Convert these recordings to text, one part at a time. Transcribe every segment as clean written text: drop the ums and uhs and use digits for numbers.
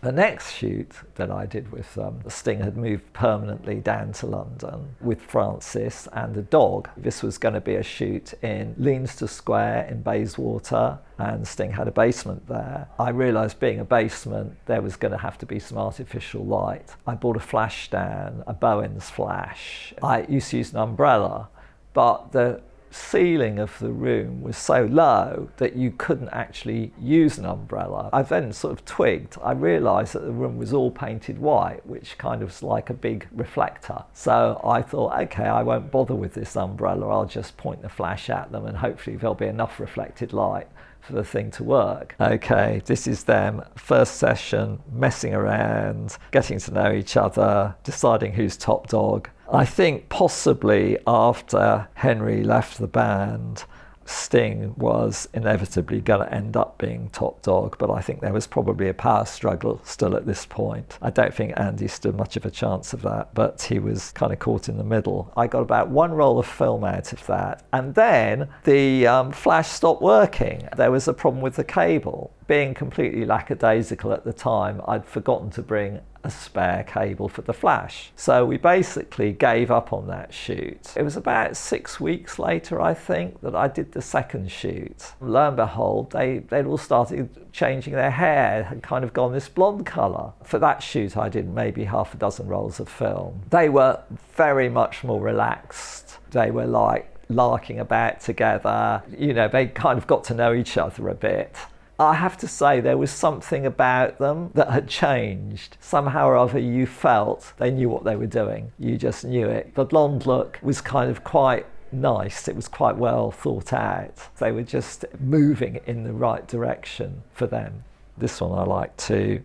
The next shoot that I did with them, Sting had moved permanently down to London with Francis and the dog. This was going to be a shoot in Leinster Square in Bayswater, and Sting had a basement there. I realised being a basement, there was going to have to be some artificial light. I bought a flash stand, a Bowen's flash. I used to use an umbrella, but the ceiling of the room was so low that you couldn't actually use an umbrella. I then sort of twigged. I realised that the room was all painted white, which kind of was like a big reflector. So I thought, okay, I won't bother with this umbrella. I'll just point the flash at them and hopefully there'll be enough reflected light for the thing to work. Okay, this is them, first session, messing around, getting to know each other, deciding who's top dog. I think possibly after Henry left the band, Sting was inevitably going to end up being top dog, but I think there was probably a power struggle still at this point. I don't think Andy stood much of a chance of that, but he was kind of caught in the middle. I got about one roll of film out of that, and then the flash stopped working. There was a problem with the cable. Being completely lackadaisical at the time, I'd forgotten to bring a spare cable for the flash. So we basically gave up on that shoot. It was about 6 weeks later, I think, that I did the second shoot. Lo and behold, they'd all started changing their hair, had kind of gone this blonde colour. For that shoot, I did maybe half a dozen rolls of film. They were very much more relaxed. They were like larking about together. You know, they kind of got to know each other a bit. I have to say there was something about them that had changed. Somehow or other you felt they knew what they were doing. You just knew it. The blonde look was kind of quite nice. It was quite well thought out. They were just moving in the right direction for them. This one I like too.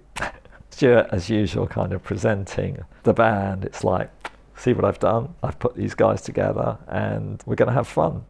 Stuart, as usual, kind of presenting the band. It's like, see what I've done? I've put these guys together and we're going to have fun.